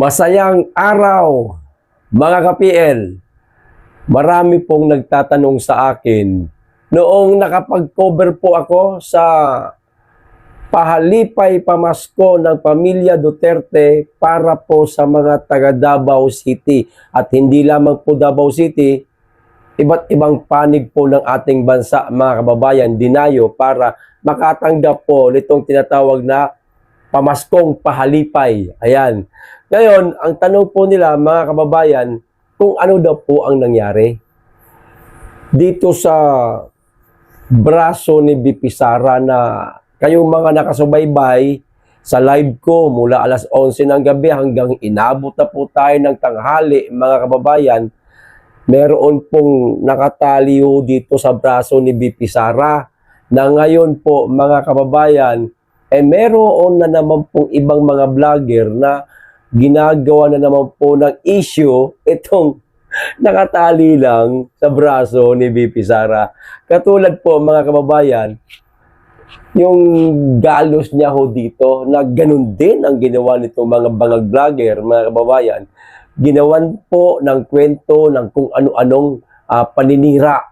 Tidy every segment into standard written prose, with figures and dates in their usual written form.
Masayang araw, mga ka-PL. Marami pong nagtatanong sa akin noong nakapag-cover po ako sa pahalipay pamasko ng pamilya Duterte para po sa mga taga Davao City. At hindi lamang po Davao City, iba't ibang panig po ng ating bansa, mga kababayan, dinayo para makatanggap po nitong tinatawag na pamaskong pahalipay. Ayan. Ngayon, ang tanong po nila, mga kababayan, kung ano daw po ang nangyari dito sa braso ni BP Sara na kayong mga nakasubaybay sa live ko mula alas 11 ng gabi hanggang inabot na po tayo ng tanghali, mga kababayan, meron pong nakataliw dito sa braso ni BP Sara na ngayon po, mga kababayan, meron na naman pong ibang mga vlogger na ginagawa na naman po ng issue itong nakatali lang sa braso ni BP Sara. Katulad po, mga kababayan, yung galos niya ho dito na ganun din ang ginawa nitong mga bangag vlogger, mga kababayan. Ginawan po ng kwento ng kung ano-anong paninira.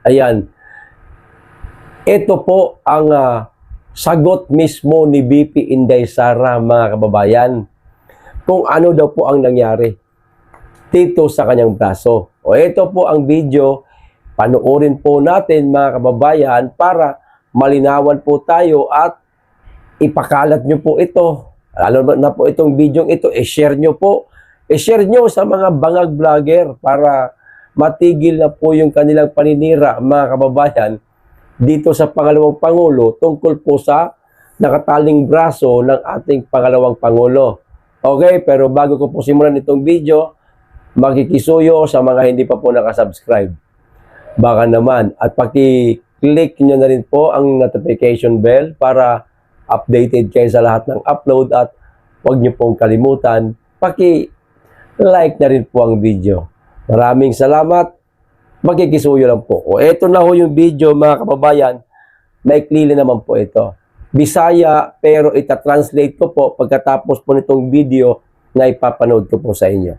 Ayan. Ito po ang sagot mismo ni BP Inday Sara, mga kababayan, kung ano daw po ang nangyari dito sa kanyang braso. O ito po ang video, panoorin po natin, mga kababayan, para malinawan po tayo at ipakalat nyo po ito. Lalo na po itong video ito, share nyo po. I-share nyo sa mga bangag vlogger para matigil na po yung kanilang paninira, mga kababayan, dito sa pangalawang Pangulo tungkol po sa nakataling braso ng ating pangalawang Pangulo. Okay, pero bago ko po simulan itong video, makikisuyo sa mga hindi pa po nakasubscribe. Baka naman, at paki-click nyo na rin po ang notification bell para updated kayo sa lahat ng upload at huwag nyo pong kalimutan, paki-like na rin po ang video. Maraming salamat. Magkikisuyo lang po. O eto na ho yung video, mga kababayan. Maikli naman po ito. Bisaya, pero itatranslate ko po pagkatapos po nitong video na ipapanood ko po sa inyo.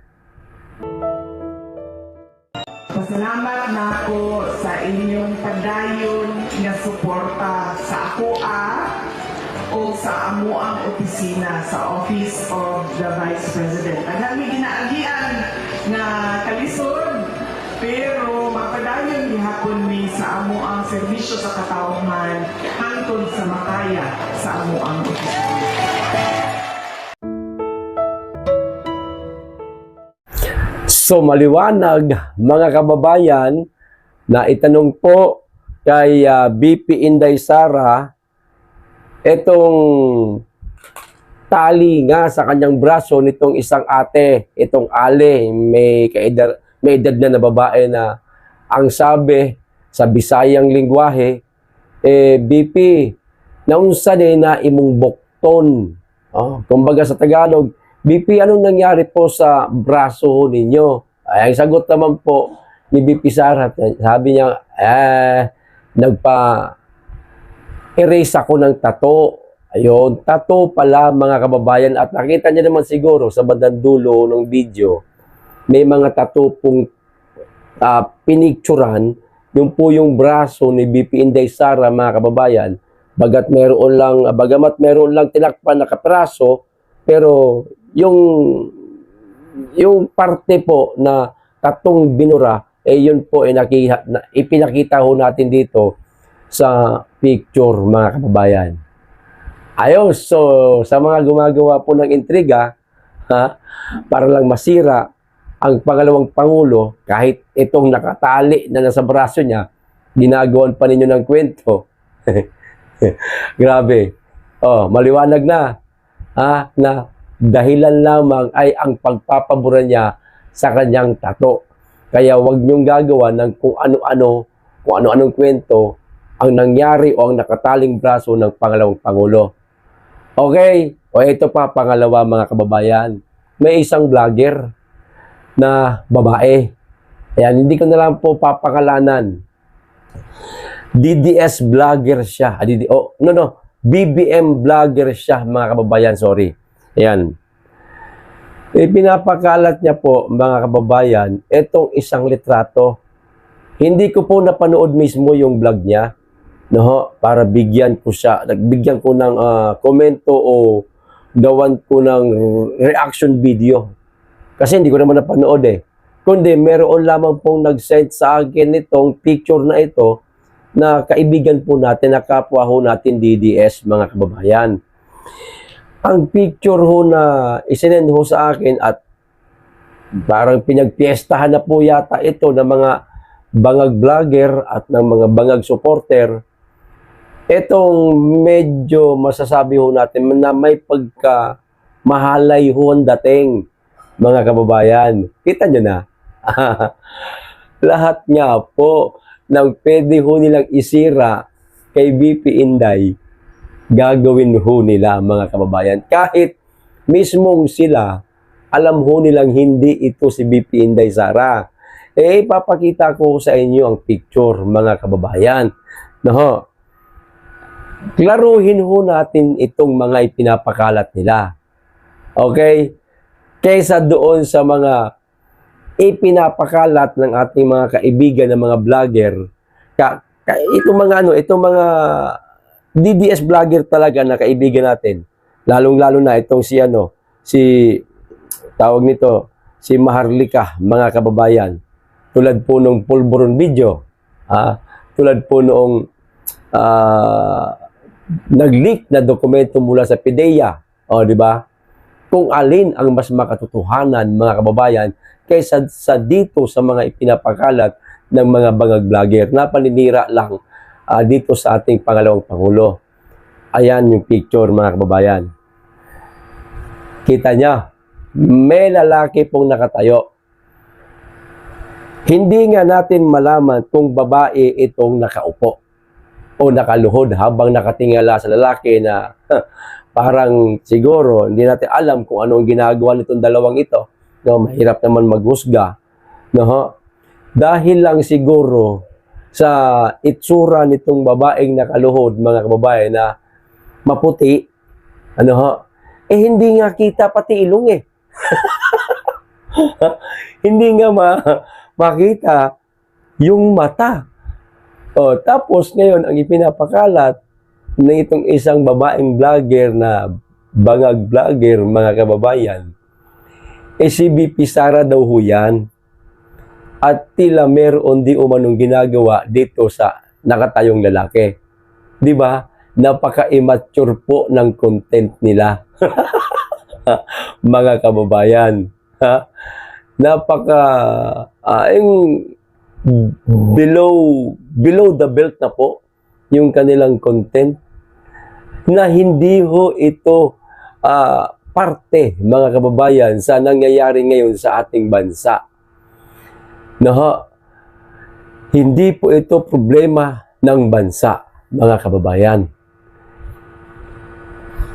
Pasalamat na ako sa inyong pagdayon nga suporta sa ako o sa amo ang opisina sa Office of the Vice President. Ang ginaagian nga kalisod, pero mapadayon gihapon mi sa amo ang serbisyo sa katawhan hangtod sa makaya sa amo ang opisina. So maliwanag, mga kababayan, na itanong po kay BP Inday Sara itong tali nga sa kanyang braso nitong isang ate, itong Ale, may edad na babae na ang sabi sa Bisayang lingwahe, BP, naunsa na imong bukton. Kumbaga sa Tagalog, BP, anong nangyari po sa braso ninyo? Ay, ang sagot naman po ni BP Sara, sabi niya, nagpa-erase ako ng tattoo. Ayun, tattoo pala, mga kababayan. At nakita niya naman siguro sa bandang dulo ng video, may mga tattoo pong pinicturan, yung po yung braso ni BP Inday Sara, mga kababayan. Bagamat meron lang tinakpan na kapraso, pero yung parte po na tatong binura, yun po ipinakita ho natin dito sa picture, mga kababayan. Ayos, so sa mga gumagawa po ng intriga, para lang masira ang pangalawang Pangulo, kahit itong nakatali na nasa braso niya, ginagawan pa ninyo ng kwento. Grabe. Maliwanag na, na dahilan lamang ay ang pagpapabura niya sa kanyang tato. Kaya wag niyong gagawa ng kung ano-anong kwento ang nangyari o ang nakataling braso ng pangalawang Pangulo. Okay, o ito pa, pangalawa, mga kababayan. May isang vlogger na babae. Ayan, hindi ko na lang po papakalanan. DDS vlogger siya. BBM vlogger siya, mga kababayan, sorry. Ayan. Pinapakalat niya po, mga kababayan, itong isang litrato. Hindi ko po napanood mismo yung vlog niya, no, para bigyan ko siya, nagbigyan ko ng komento o gawan ko ng reaction video. Kasi hindi ko naman napanood eh. Kundi meron lamang pong nag-send sa akin nitong picture na ito na kaibigan po natin, na kapwa ho natin DDS, mga kababayan. Ang picture ho na isinend ho sa akin at parang pinagpiestahan na po yata ito ng mga bangag vlogger at ng mga bangag supporter. Itong medyo masasabi ho natin na may pagka mahalay ho ang dating, mga kababayan. Kita nyo na. Lahat nga po ng pwede ho nilang isira kay BP Inday, gagawin ho nila, mga kababayan. Kahit mismong sila, alam ho nilang hindi ito si BP Inday Sara. Ipapakita ko sa inyo ang picture, mga kababayan. No? Klaruhin ho natin itong mga ipinapakalat nila. Okay? Kaysa doon sa mga ipinapakalat ng ating mga kaibigan ng mga vlogger. Itong mga DDS vlogger talaga na kaibigan natin. Lalong-lalo na itong tawag nito, si Maharlika, mga kababayan. Tulad po nung Pulburon video. Tulad po noong nag-leak na dokumento mula sa PIDEA. Di ba? Kung alin ang mas makatotohanan, mga kababayan, kaysa sa dito sa mga ipinapakalat ng mga bangag vlogger na paninira lang dito sa ating pangalawang Pangulo. Ayan yung picture, mga kababayan. Kita niya, may lalaki pong nakatayo. Hindi nga natin malaman kung babae itong nakaupo o nakaluhod habang nakatingala sa lalaki na parang siguro hindi natin alam kung ano ang ginagawa nitong dalawang ito. No, mahirap naman maghusga. No? Dahil lang siguro sa itsura nitong babaeng nakaluhod, mga kababayan, na maputi, hindi nga kita pati ilong eh. Hindi nga makita yung mata. Tapos ngayon, ang ipinapakalat na itong isang babaeng vlogger na bangag vlogger, mga kababayan, si BP Sara daw ho yan. At tila meron di umanong ginagawa dito sa nakatayong lalaki. Di ba? Napaka-immature po ng content nila. Mga kababayan. Below the belt na po yung kanilang content, na hindi ho ito parte, mga kababayan, sa nangyayari ngayon sa ating bansa. Hindi po ito problema ng bansa, mga kababayan.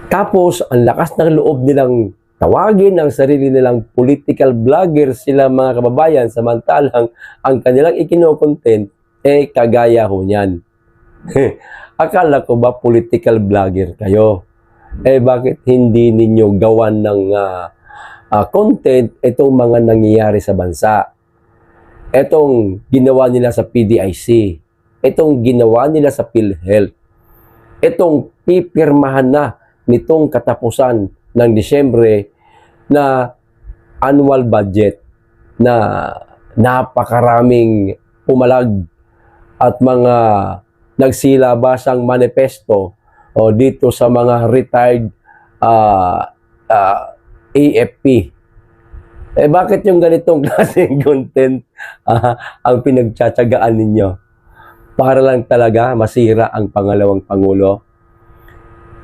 Tapos, ang lakas ng loob nilang tawagin ang sarili nilang political vlogger sila, mga kababayan, samantalang ang kanilang ikinokontent kagaya ho niyan. Akala ko ba political vlogger kayo? Bakit hindi ninyo gawan ng content itong mga nangyayari sa bansa? Itong ginawa nila sa PDIC, itong ginawa nila sa PhilHealth, itong pipirmahan na nitong katapusan ng Disyembre na annual budget na napakaraming pumalag at mga nagsilabasang manifesto dito sa mga retired AFP. Bakit yung ganitong klaseng content ang pinagtsatsagaan ninyo? Para lang talaga masira ang pangalawang Pangulo?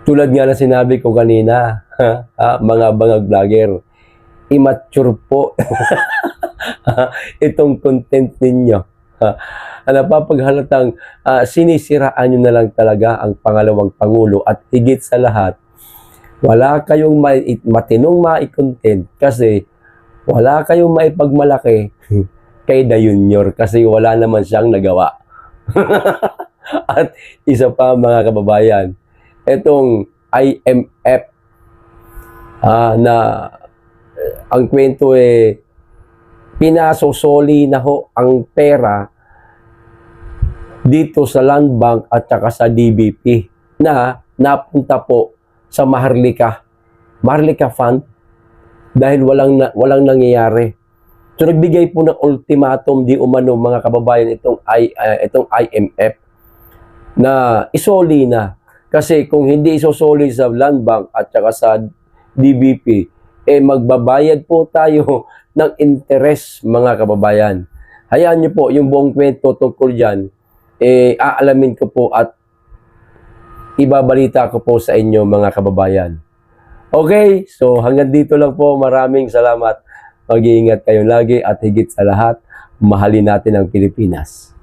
Tulad nga na sinabi ko kanina, mga bangag vlogger, immature po itong content ninyo. Napapaghalatang sinisiraan nyo na lang talaga ang pangalawang Pangulo, at higit sa lahat, wala kayong matinong mai-content kasi wala kayong maipagmalaki kay The Junior kasi wala naman siyang nagawa. At isa pa, mga kababayan, itong IMF na Ang kwento pinasosoli na ho ang pera dito sa Land Bank at saka sa DBP na napunta po sa Maharlika Fund dahil walang nangyayari. So nagbigay po ng ultimatum di umano mga kababayan itong IMF na isoli na. Kasi kung hindi isosoli sa Land Bank at saka sa DBP, magbabayad po tayo ng interest mga kababayan. Hayaan niyo po yung buong kwento tungkol dyan, aalamin ko po at ibabalita ko po sa inyo mga kababayan. Okay, so hanggang dito lang po. Maraming salamat. Mag-iingat kayo lagi at higit sa lahat, mahalin natin ang Pilipinas.